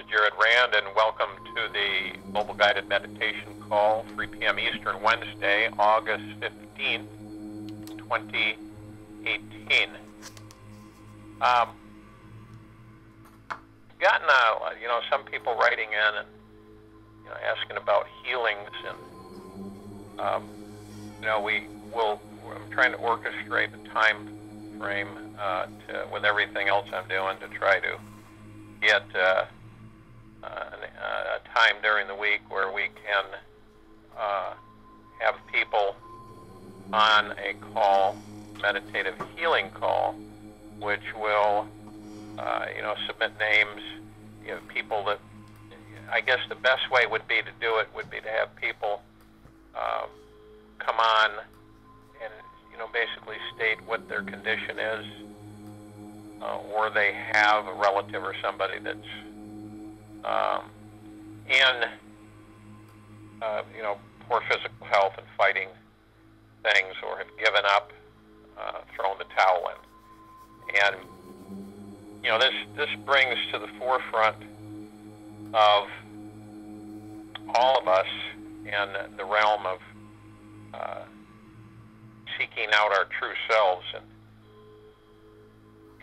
is Jared Rand, and welcome to the Mobile Guided Meditation Call, 3 p.m. Eastern, Wednesday, August 15th, 2018. Gotten some people writing in and asking about healings, and I'm trying to orchestrate the time frame with everything else I'm doing to try to get a time during the week where we can have people on a call, meditative healing call, which will submit names, people that, I guess the best way would be to do it would be to have people come on and basically state what their condition is, or they have a relative or somebody that's in poor physical health and fighting things, or have given up, thrown the towel in. And this brings to the forefront of all of us in the realm of seeking out our true selves and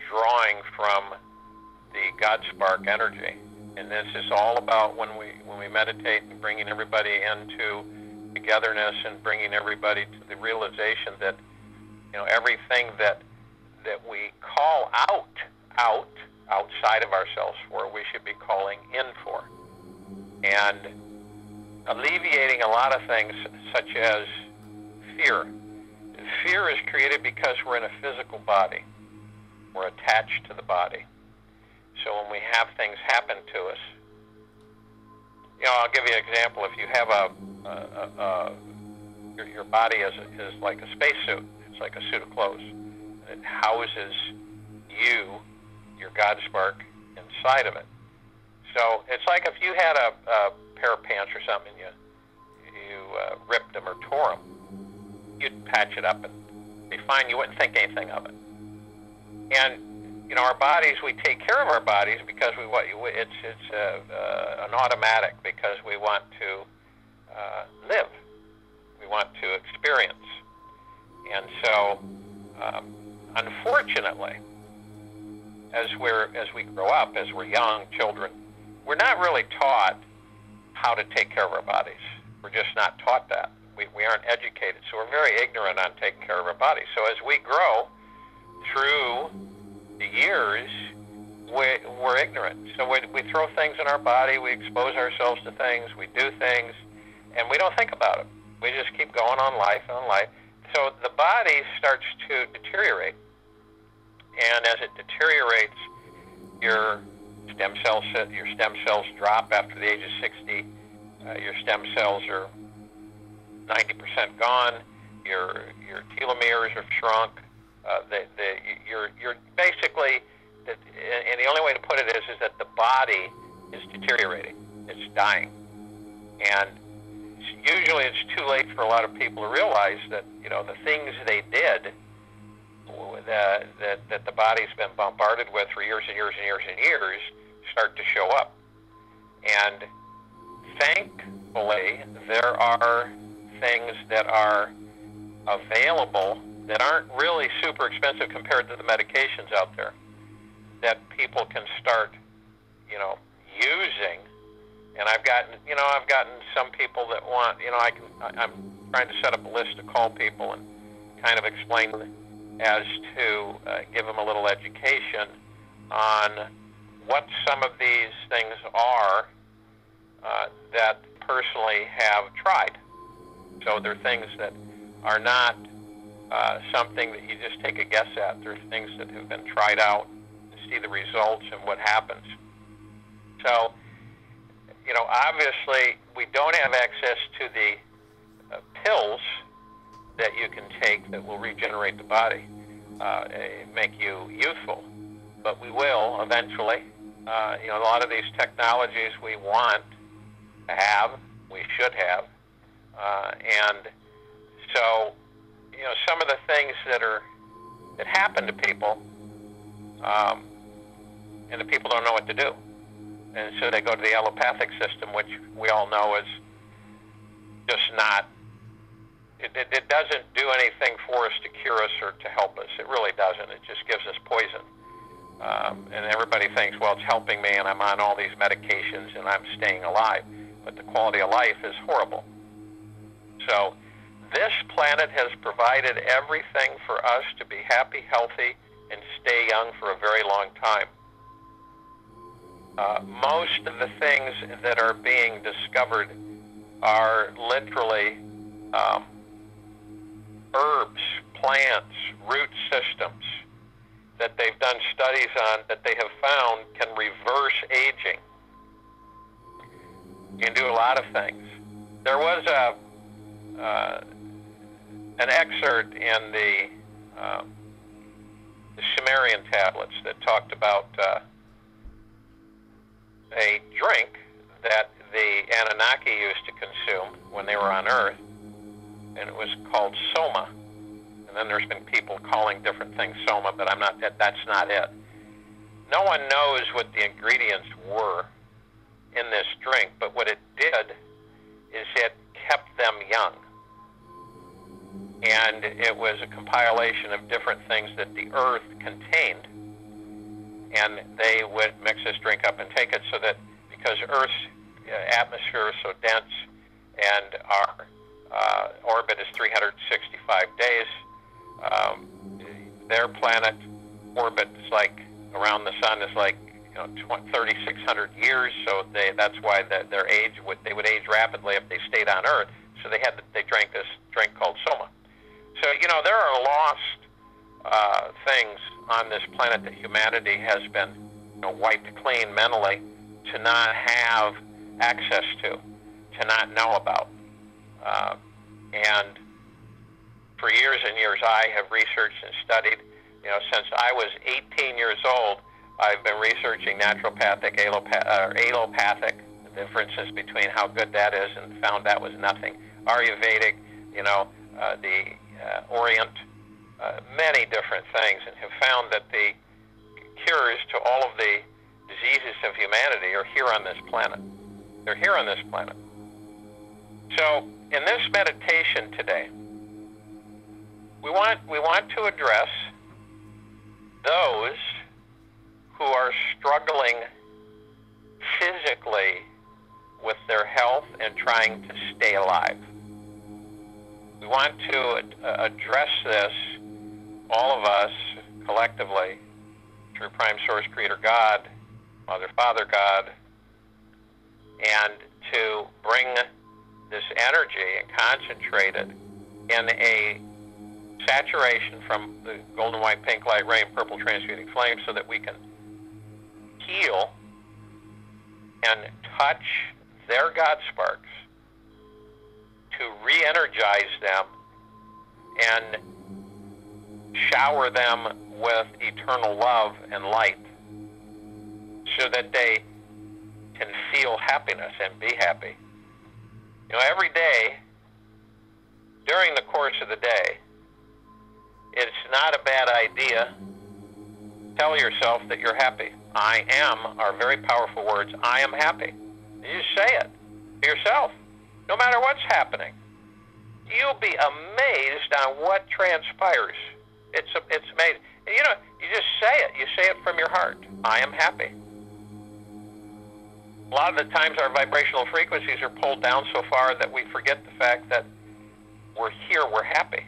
drawing from the God spark energy. And this is all about when we meditate and bringing everybody into togetherness and bringing everybody to the realization that everything that we call outside of ourselves for, we should be calling in for, and alleviating a lot of things such as fear. Fear is created because we're in a physical body. We're attached to the body. So when we have things happen to us, I'll give you an example. If you have your body is like a spacesuit. It's like a suit of clothes. It houses you, your God spark, inside of it. So it's like if you had a pair of pants or something, you ripped them or tore them, you'd patch it up and be fine. You wouldn't think anything of it. And our bodies, we take care of our bodies because it's an automatic, because we want to live, we want to experience. And so, unfortunately, as we grow up, as we're young children, we're not really taught how to take care of our bodies. We're just not taught that. We aren't educated, so we're very ignorant on taking care of our bodies. So as we grow through the years, we're ignorant. So we throw things in our body, we expose ourselves to things, we do things, and we don't think about it. We just keep going on life. So the body starts to deteriorate. And as it deteriorates, your stem cells drop after the age of 60. Your stem cells are 90% gone. Your telomeres are shrunk. You're basically, and the only way to put it is that the body is deteriorating. It's dying. And usually it's too late for a lot of people to realize that, the things they did, that the body's been bombarded with for years and years and years and years, start to show up. And thankfully, there are things that are available that aren't really super expensive compared to the medications out there, that people can start, using. And I've gotten some people that want, I'm trying to set up a list to call people and kind of explain as to give them a little education on what some of these things are that personally have tried. So they're things that are not something that you just take a guess at. They're things that have been tried out to see the results and what happens. So, obviously we don't have access to the pills that you can take that will regenerate the body, make you youthful, but we will eventually. A lot of these technologies we want to have, we should have, and so some of the things that happen to people, and the people don't know what to do. And so they go to the allopathic system, which we all know is just not, it doesn't do anything for us to cure us or to help us. It really doesn't. It just gives us poison. And everybody thinks, well, it's helping me and I'm on all these medications and I'm staying alive. But the quality of life is horrible. So this planet has provided everything for us to be happy, healthy, and stay young for a very long time. Most of the things that are being discovered are literally herbs, plants, root systems that they've done studies on that they have found can reverse aging. You can do a lot of things. There was an excerpt in the Sumerian tablets that talked about a drink that the Anunnaki used to consume when they were on Earth, and it was called soma. And then there's been people calling different things soma, but that's not it. No one knows what the ingredients were in this drink, but what it did is it kept them young. And it was a compilation of different things that the Earth contained. And they would mix this drink up and take it so that, because Earth's atmosphere is so dense and our orbit is 365 days, their planet orbit is like, around the sun is like 3,600 years, so that's why their age they would age rapidly if they stayed on Earth. So they drank this drink called soma. So there are lost things on this planet that humanity has been wiped clean mentally to not have access to not know about. And for years and years, I have researched and studied. Since I was 18 years old, I've been researching naturopathic, allopathic, the differences between how good that is, and found that was nothing. Ayurvedic, the Orient, many different things, and have found that the cures to all of the diseases of humanity are here on this planet. They're here on this planet. So in this meditation today, we want to address those who are struggling physically with their health and trying to stay alive. We want to address this, all of us, collectively, through Prime Source Creator God, Mother, Father God, and to bring this energy and concentrate it in a saturation from the golden, white, pink light, ray, and purple transmuting flame, so that we can heal and touch their God sparks to re-energize them and shower them with eternal love and light, so that they can feel happiness and be happy. Every day, during the course of the day, it's not a bad idea. Tell yourself that you're happy. I am are very powerful words. I am happy. You say it to yourself, no matter what's happening. You'll be amazed on what transpires. It's amazing. And you just say it. You say it from your heart. I am happy. A lot of the times our vibrational frequencies are pulled down so far that we forget the fact that we're here, we're happy.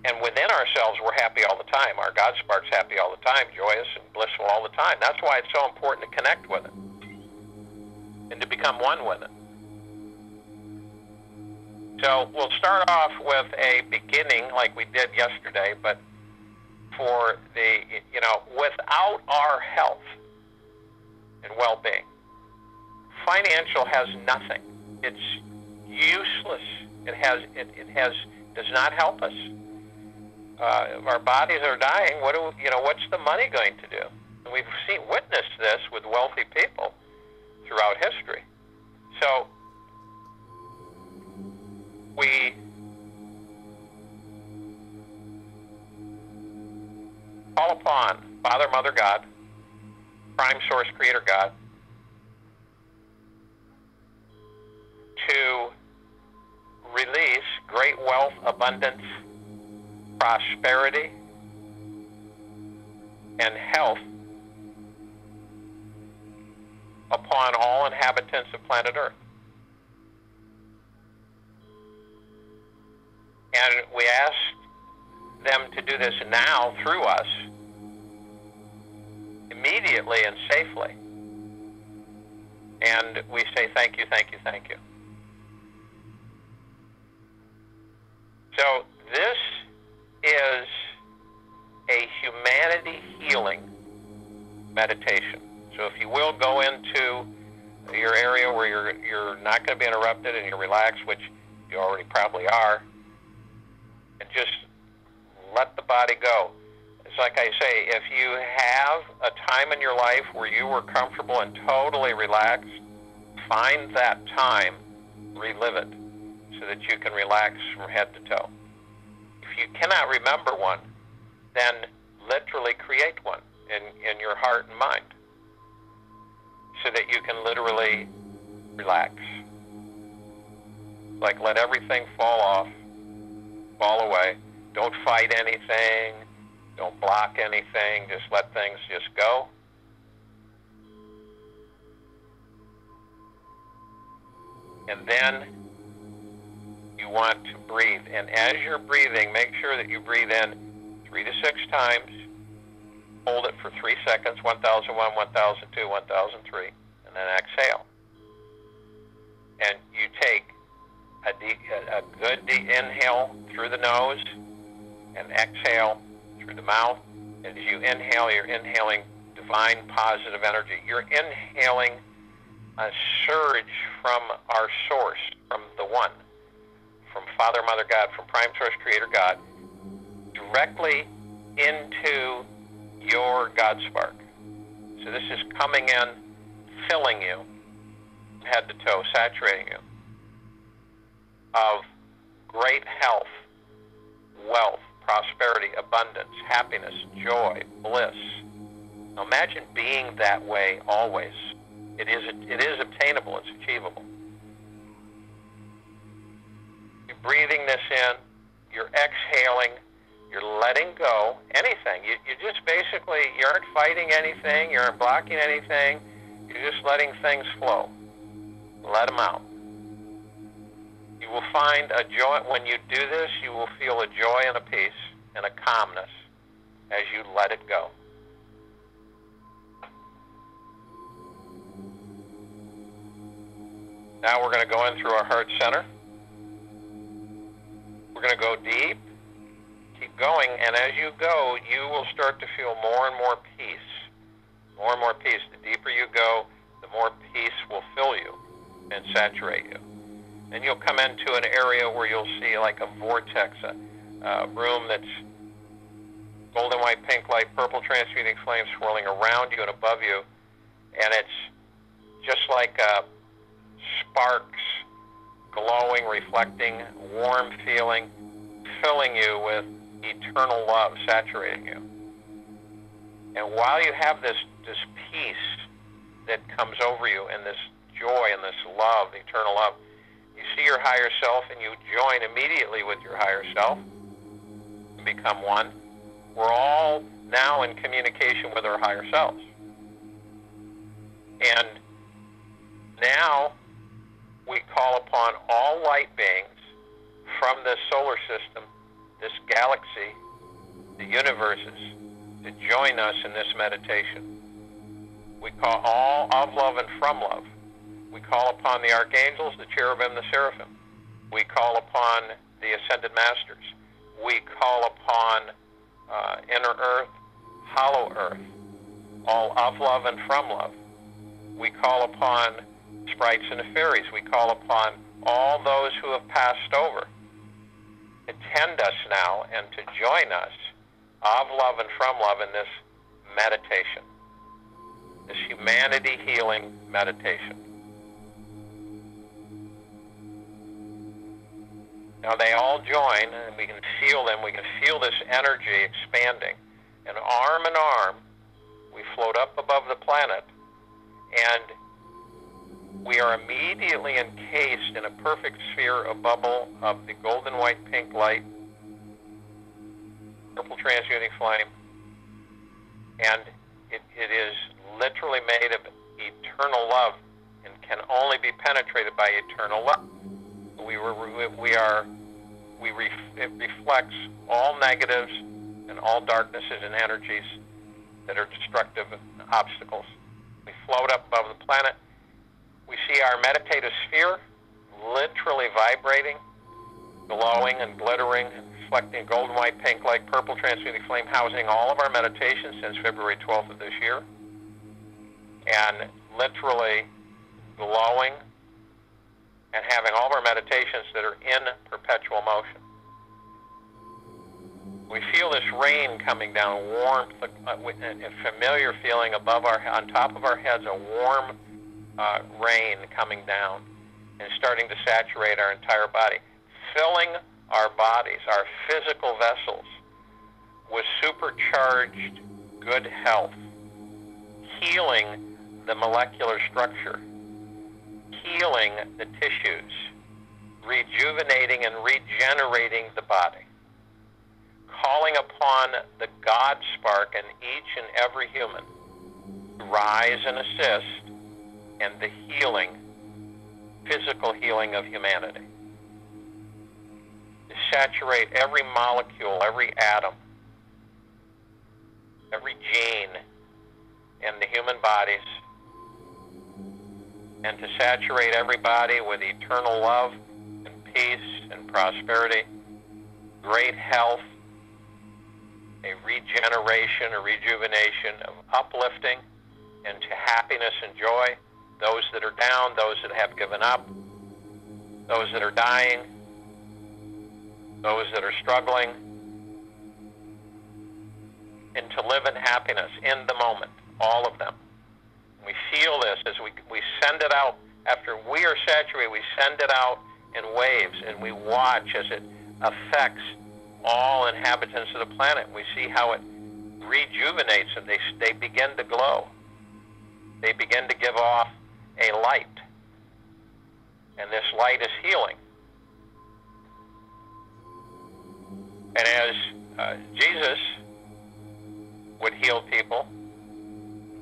And within ourselves, we're happy all the time. Our God spark's happy all the time, joyous and blissful all the time. That's why it's so important to connect with it and to become one with it. So we'll start off with a beginning like we did yesterday, but for the, without our health and well-being, financial has nothing. It's useless. It does not help us. Our bodies are dying. What's the money going to do? And we've witnessed this with wealthy people throughout history. So we call upon Father, Mother God, Prime Source Creator God, to release great wealth, abundance, prosperity, and health upon all inhabitants of planet Earth. And we ask them to do this now through us, immediately and safely. And we say thank you, thank you, thank you. So this is a humanity healing meditation. So if you will, go into your area where you're not going to be interrupted and you're relaxed, which you already probably are, and just let the body go. It's like I say, if you have a time in your life where you were comfortable and totally relaxed, find that time, relive it, so that you can relax from head to toe. If you cannot remember one, then literally create one in your heart and mind, so that you can literally relax. Like, let everything fall off, fall away. Don't fight anything. Don't block anything. Just let things just go. And then you want to breathe. And as you're breathing, make sure that you breathe in 3 to 6 times. Hold it for 3 seconds, 1001, 1002, 1003, and then exhale. And you take a good deep inhale through the nose and exhale through the mouth. And as you inhale, you're inhaling divine positive energy. You're inhaling a surge from our source, from the One, from Father, Mother, God, from Prime Source, Creator God, directly into your God spark. So this is coming in, filling you, head to toe, saturating you, of great health, wealth, prosperity, abundance, happiness, joy, bliss. Now imagine being that way always. It is obtainable, it's achievable. You're breathing this in, you're exhaling, you're letting go anything. You just basically, you aren't fighting anything, you aren't blocking anything, you're just letting things flow. Let them out. You will find a joy. When you do this, you will feel a joy and a peace and a calmness as you let it go. Now we're going to go in through our heart center. We're going to go deep. Keep going, and as you go, you will start to feel more and more peace. More and more peace. The deeper you go, the more peace will fill you and saturate you. And you'll come into an area where you'll see like a vortex, a room that's golden, white, pink light, purple transmuting flames swirling around you and above you. And it's just like sparks glowing, reflecting, warm feeling, filling you with eternal love, saturating you. And while you have this peace that comes over you, and this joy and this love, eternal love, you see your higher self and you join immediately with your higher self and become one. We're all now in communication with our higher selves. And now we call upon all light beings from this solar system, this galaxy, the universes, to join us in this meditation. We call all of love and from love. We call upon the archangels, the cherubim, the seraphim. We call upon the ascended masters. We call upon inner earth, hollow earth, all of love and from love. We call upon sprites and the fairies. We call upon all those who have passed over to tend us now and to join us of love and from love in this meditation, this humanity healing meditation. Now they all join, and we can feel them. We can feel this energy expanding. And arm in arm, we float up above the planet, and we are immediately encased in a perfect sphere, a bubble of the golden white pink light, purple transmuting flame, and it is literally made of eternal love and can only be penetrated by eternal love. It reflects all negatives and all darknesses and energies that are destructive obstacles. We float up above the planet. We see our meditative sphere literally vibrating, glowing and glittering, reflecting golden white pink light, purple transmuting flame, housing all of our meditations since February 12th of this year, and literally glowing and having all of our meditations that are in perpetual motion. We feel this rain coming down, warmth, a familiar feeling on top of our heads, a warm rain coming down and starting to saturate our entire body, filling our bodies, our physical vessels, with supercharged good health, healing the molecular structure, healing the tissues, rejuvenating and regenerating the body, calling upon the God spark in each and every human to rise and assist in the healing, physical healing of humanity. To saturate every molecule, every atom, every gene in the human bodies, and to saturate everybody with eternal love and peace and prosperity, great health, a regeneration, a rejuvenation of uplifting into happiness and joy. Those that are down, those that have given up, those that are dying, those that are struggling, and to live in happiness in the moment, all of them. We feel this as we send it out. After we are saturated, we send it out in waves, and we watch as it affects all inhabitants of the planet. We see how it rejuvenates them. They begin to glow. They begin to give off a light, and this light is healing. And as Jesus would heal people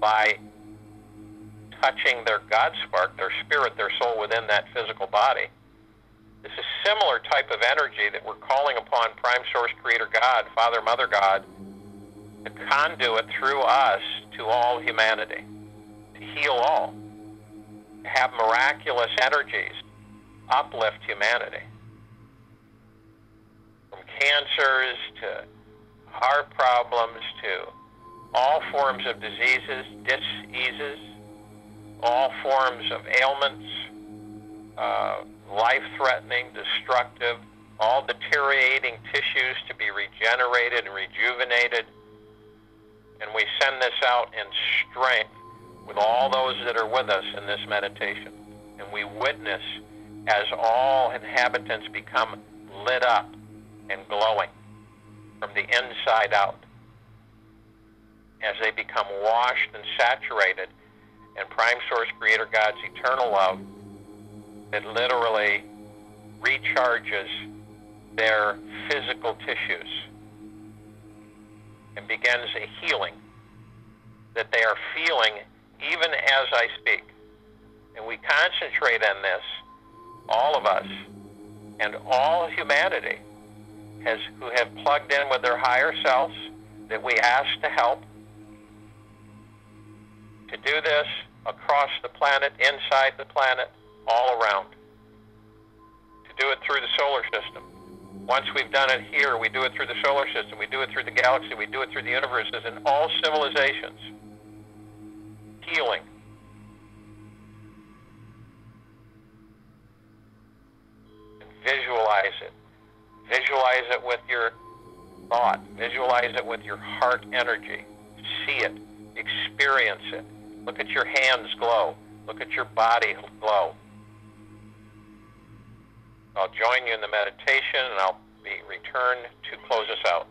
by touching their God spark, their spirit, their soul within that physical body, this is similar type of energy that we're calling upon Prime Source Creator God, Father, Mother God, to conduit through us to all humanity, to heal all, to have miraculous energies uplift humanity. From cancers to heart problems to all forms of diseases, diseases, all forms of ailments, life-threatening, destructive, all deteriorating tissues to be regenerated and rejuvenated. And we send this out in strength with all those that are with us in this meditation. And we witness as all inhabitants become lit up and glowing from the inside out, as they become washed and saturated in Prime Source Creator God's eternal love that literally recharges their physical tissues and begins a healing that they are feeling even as I speak. And we concentrate on this, all of us, and all humanity who have plugged in with their higher selves that we ask to help, to do this across the planet, inside the planet, all around. To do it through the solar system. Once we've done it here, we do it through the solar system, we do it through the galaxy, we do it through the universes and all civilizations. Healing. And visualize it. Visualize it with your thought. Visualize it with your heart energy. See it. Experience it. Look at your hands glow. Look at your body glow. I'll join you in the meditation, and I'll return to close us out.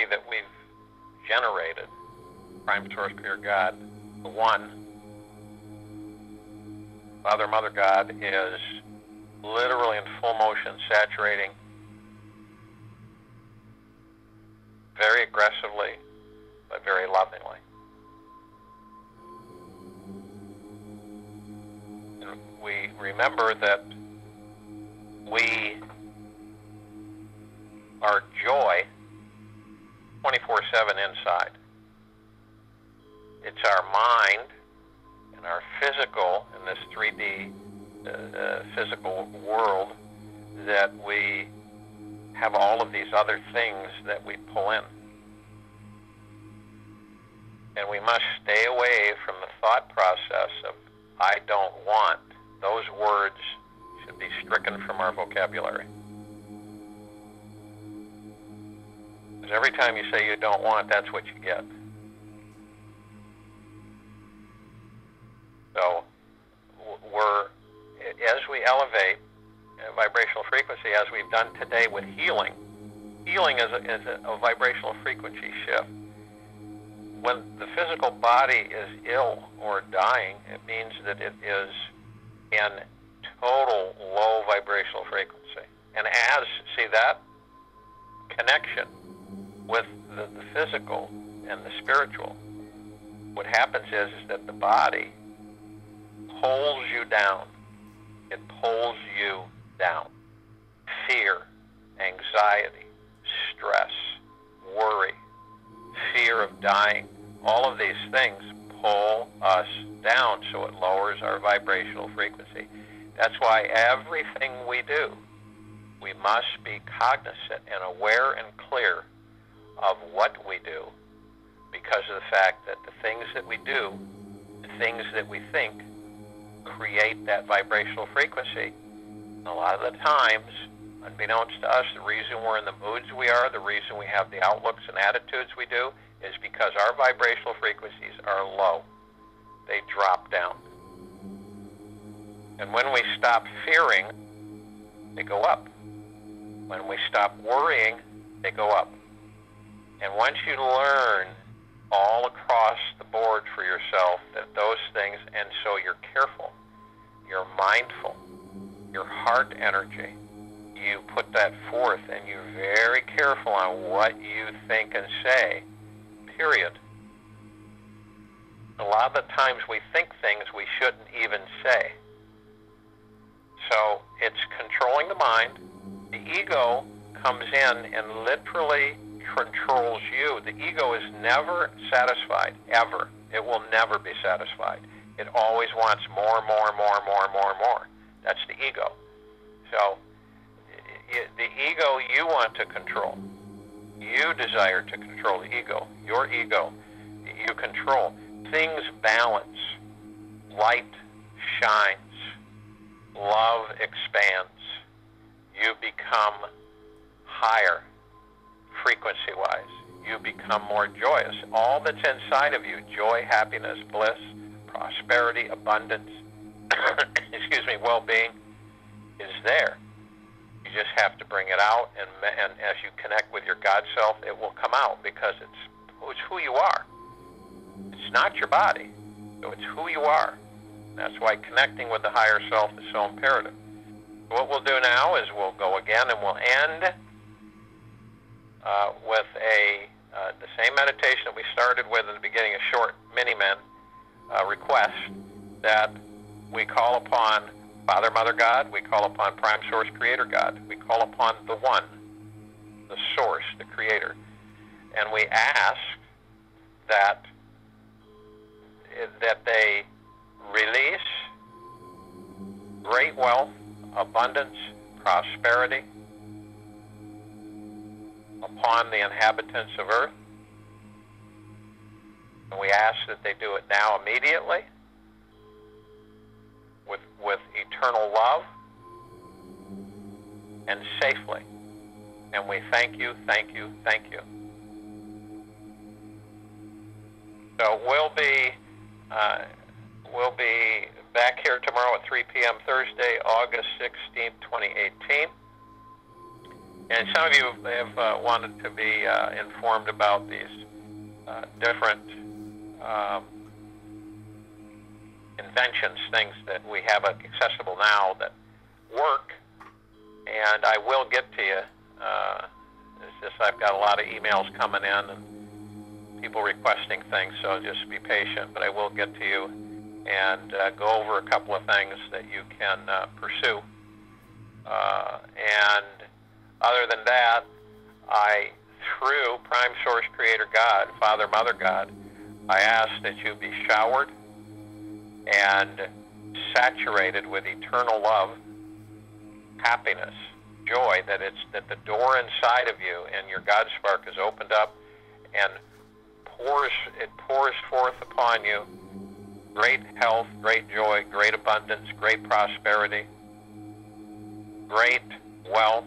energy that we've generated, Prime Source Creator God, the One, Father, Mother God, is literally in full motion, saturating very aggressively, but very lovingly. And we remember that we are joy 24/7 inside. It's our mind and our physical, in this 3D physical world, that we have all of these other things that we pull in. And we must stay away from the thought process of, I don't want. Those words should be stricken from our vocabulary. Because every time you say you don't want, that's what you get. So as we elevate vibrational frequency, as we've done today with healing, healing is a vibrational frequency shift. When the physical body is ill or dying, it means that it is in total low vibrational frequency. And see that connection with the physical and the spiritual, what happens is that the body pulls you down. It pulls you down. Fear, anxiety, stress, worry, fear of dying, all of these things pull us down, so it lowers our vibrational frequency. That's why everything we do, we must be cognizant and aware and clear of what we do, because of the fact that the things that we do, the things that we think, create that vibrational frequency. And a lot of the times, unbeknownst to us, the reason we're in the moods we are, the reason we have the outlooks and attitudes we do, is because our vibrational frequencies are low. They drop down. And when we stop fearing, they go up. When we stop worrying, they go up. And once you learn all across the board for yourself that those things, and so you're careful, you're mindful, your heart energy, you put that forth, and you're very careful on what you think and say, period. A lot of the times we think things we shouldn't even say. So it's controlling the mind. The ego comes in and literally controls you. The ego is never satisfied, ever. It will never be satisfied. It always wants more, more, more, more, more, more. That's the ego. So the ego you want to control. You desire to control the ego. Your ego, you control. Things balance. Light shines. Love expands. You become higher frequency-wise. You become more joyous. All that's inside of you, joy, happiness, bliss, prosperity, abundance, excuse me, well-being, is there. You just have to bring it out, and as you connect with your God self, it will come out, because it's who you are. It's not your body, so it's who you are. That's why connecting with the higher self is so imperative. What we'll do now is we'll go again, and we'll end with the same meditation that we started with in the beginning, a short mini-men request that we call upon Father, Mother God, we call upon Prime Source Creator God, we call upon the One, the Source, the Creator, and we ask that they release great wealth, abundance, prosperity upon the inhabitants of Earth. And we ask that they do it now immediately with eternal love and safely. And we thank you, thank you, thank you. So we'll be back here tomorrow at 3 p.m. Thursday, August 16th, 2018. And some of you have wanted to be informed about these different inventions, things that we have accessible now that work, and I will get to you. It's just I've got a lot of emails coming in and people requesting things, so just be patient, but I will get to you and go over a couple of things that you can pursue. And other than that, through Prime Source Creator God, Father, Mother God, I ask that you be showered and saturated with eternal love, happiness, joy, that the door inside of you and your God spark is opened up and pours forth upon you great health, great joy, great abundance, great prosperity, great wealth,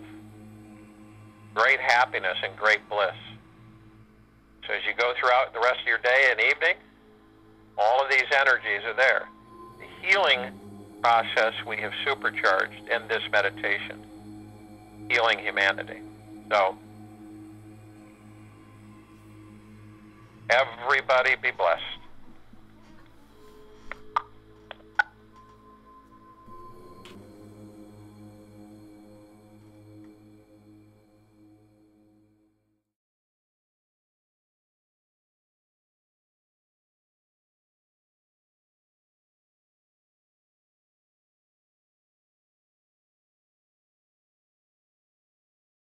great happiness, and great bliss. So as you go throughout the rest of your day and evening, all of these energies are there. The healing process we have supercharged in this meditation, healing humanity. So, everybody be blessed.